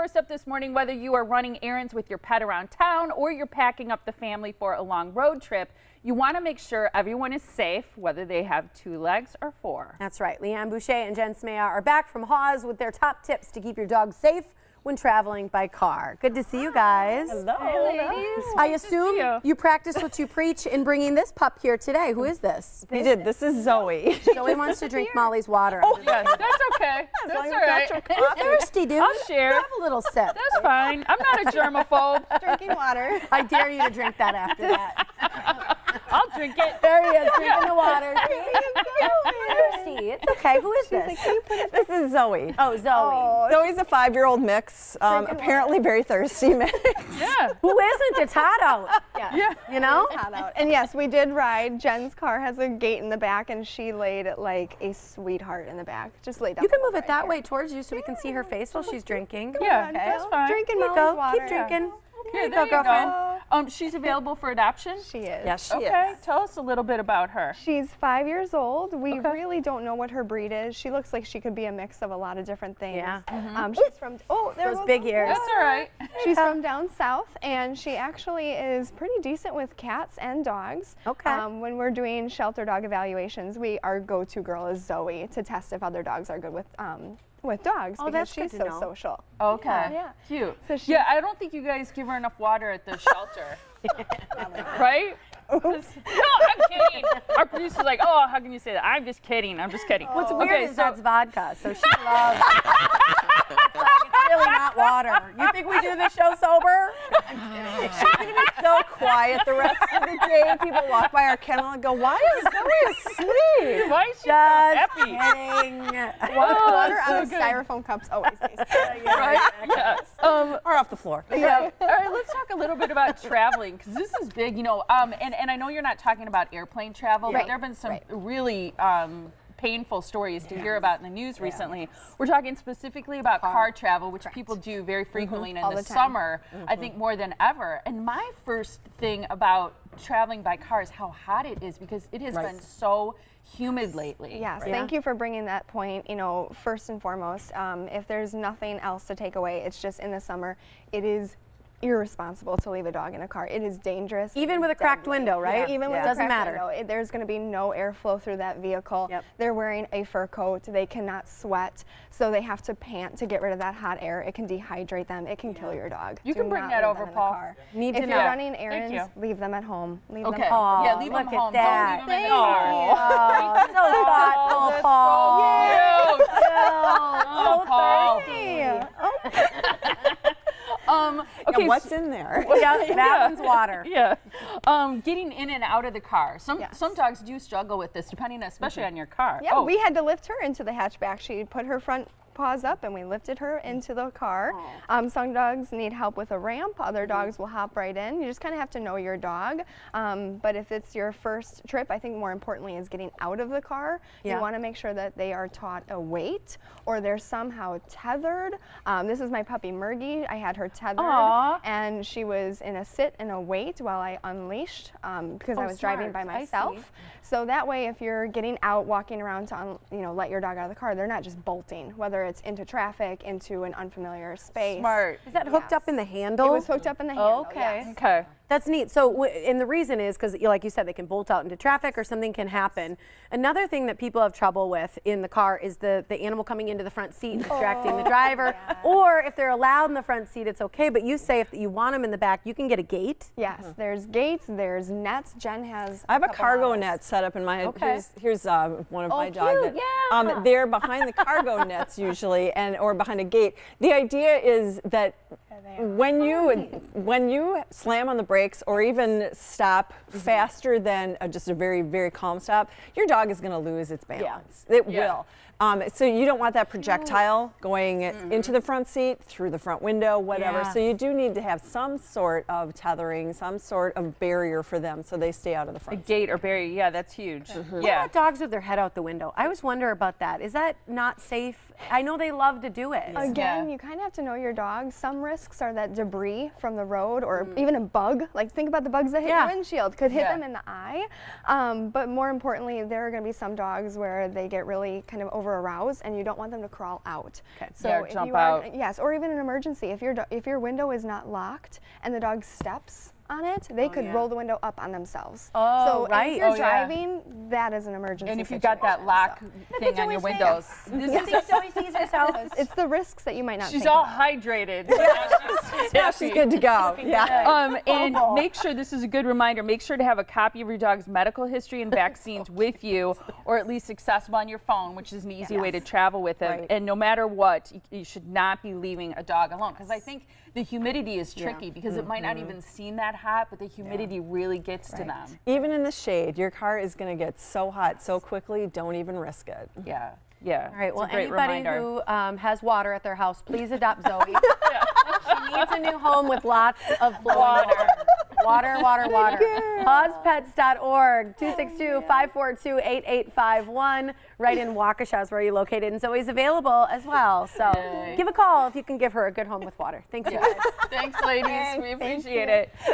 doorstep this morning, whether you are running errands with your pet around town or you're packing up the family for a long road trip, you want to make sure everyone is safe, whether they have 2 legs or 4. That's right. Leann, Boucha, and Smieja are back from HAWS with their top tips to keep your dog safe when traveling by car. Good to see you guys. Hello. Hi, ladies. I assume you practice what you preach in bringing this pup here today. Who is this? We did. This is Zoe. Zoe wants to drink Molly's water. Oh, yes, that's okay. That's all right. You're thirsty, dude. I'll share. Have a little sip. That's fine. I'm not a germaphobe. Drinking water. I dare you to drink that after that. I'll drink it. There he is, drinking the water. Thirsty. It's okay. Who is this? This is Zoe. Oh, Zoe. Zoe's a 5-year-old mix. Apparently very thirsty mix. Yeah. Who isn't? It's hot out. Yeah. You know? Hot out. And yes, we did ride. Jen's car has a gate in the back, and she laid like a sweetheart in the back. Just laid down. You can move it that way towards you so we can see her face while she's drinking. Yeah, Okay. that's fine. Drinking Here you Molly's go. water. Keep drinking. Here, There there you go, girlfriend. She's available for adoption? She is. Yes, she Okay, is. tell us a little bit about her. She's 5 years old. We Okay. really don't know what her breed is. She looks like she could be a mix of a lot of different things. Yeah. She's from, there Those goes big one. ears. That's all right. She's from down south, and she actually is pretty decent with cats and dogs. Okay. When we're doing shelter dog evaluations, our go-to girl is Zoe to test if other dogs are good with dogs, Oh, because that's she's good to so know. social. Okay. Yeah. Cute. So she's- yeah, I don't think you guys give her enough water at the shelter. Right? No, I'm kidding. Our producer's like, oh, how can you say that? I'm just kidding. I'm just kidding. What's weird okay, is so that's vodka, so she loves it's really not water. You think we do this show sober? She's going to be so quiet the rest of the day. People walk by our kennel and go, why is Zoe asleep? why is she so Just happy? kidding. Water so out of good. styrofoam cups always tastes good. Right? Yes. Or off the floor. Yeah. All right, let's talk a little bit about traveling, because this is big, you know, and I know you're not talking about airplane travel, but there have been some really painful stories to hear about in the news recently. We're talking specifically about car travel, which people do very frequently and in the summer, I think more than ever. And my first thing about traveling by car is how hot it is, because it has been so humid lately. Yes, thank you for bringing that point. You know, first and foremost, if there's nothing else to take away, it's just in the summer, it is irresponsible to leave a dog in a car. It is dangerous. Even with a cracked window, right? Yeah, even with a doesn't cracked matter. window, there's going to be no airflow through that vehicle. Yep. They're wearing a fur coat. They cannot sweat, so they have to pant to get rid of that hot air. It can dehydrate them. It can kill your dog. You Do can bring not that leave over, them in the Paul. car. Need to If know. you're running Thank errands, you. leave them at home. Leave them Okay. home. Yeah, leave them look at home. that. Don't leave them in the car. Oh, so thoughtful, That's Paul. so cute. Oh, Paul. Okay, Okay, what's in there? Yeah, that one's water. Yeah. Getting in and out of the car. Some dogs do struggle with this, depending especially on your car. Yeah, we had to lift her into the hatchback. She put her front paws up and we lifted her into the car. Some dogs need help with a ramp. Other dogs will hop right in. You just kind of have to know your dog. But if it's your first trip, I think more importantly is getting out of the car. You want to make sure that they are taught a wait or they're somehow tethered. This is my puppy Murgy. I had her tethered and she was in a sit and a wait while I unleashed because I was driving by myself. So that way if you're getting out, walking around to let your dog out of the car, they're not just bolting, whether it's into traffic, into an unfamiliar space. Smart. Is that hooked up in the handle? It was hooked up in the handle, Okay. yes. Okay. That's neat. So, and the reason is because, like you said, they can bolt out into traffic or something can happen. Another thing that people have trouble with in the car is the animal coming into the front seat and distracting the driver. Or if they're allowed in the front seat, it's okay. But you say if you want them in the back, you can get a gate. Yes, there's gates, there's nets. Jen has I have a couple cargo models. net set up in my, Okay. here's one of my dogs. cute, yeah. They're behind the cargo nets usually, or behind a gate. The idea is that when you slam on the brakes or even stop faster than just a very, very calm stop, your dog is going to lose its balance. It will. So you don't want that projectile going into the front seat, through the front window, whatever. So you do need to have some sort of tethering, some sort of barrier for them so they stay out of the front seat. Gate or barrier, yeah, that's huge. What about dogs with their head out the window? I always wonder about that. Is that not safe? I know they love to do it. Again, you kind of have to know your dog. Some risks are that debris from the road or even a bug. Like think about the bugs that hit your windshield. Could hit them in the eye. But more importantly, there are going to be some dogs where they get really kind of over aroused and you don't want them to crawl out. Okay. So Yeah, if jump you are, out. yes, or even an emergency. If your window is not locked and the dog steps on it, they could roll the window up on themselves. Oh, so right. if you're Oh, yeah. driving, that is an emergency. And if you've got that situation, lock so. thing on your windows, Joey sees herself. It's the risks that you might not she's think all about. hydrated. Now she's good to go. Yeah. And make sure, this is a good reminder, make sure to have a copy of your dog's medical history and vaccines with you, or at least accessible on your phone, which is an easy way to travel with them. Right. And no matter what, you should not be leaving a dog alone, because I think the humidity is tricky, because it might not even seem that hot, but the humidity really gets to them. Even in the shade, your car is going to get so hot so quickly, don't even risk it. Yeah. Yeah. All right, it's well, a great anybody reminder. who has water at their house, please adopt Zoe. She needs a new home with lots of flowing water. Water, water, water. HAWSpets.org, 262-542-8851. Right in Waukesha is where you're located, and Zoe's available as well. So give a call if you can give her a good home with water. Thanks, you guys. Thanks, ladies. We appreciate it.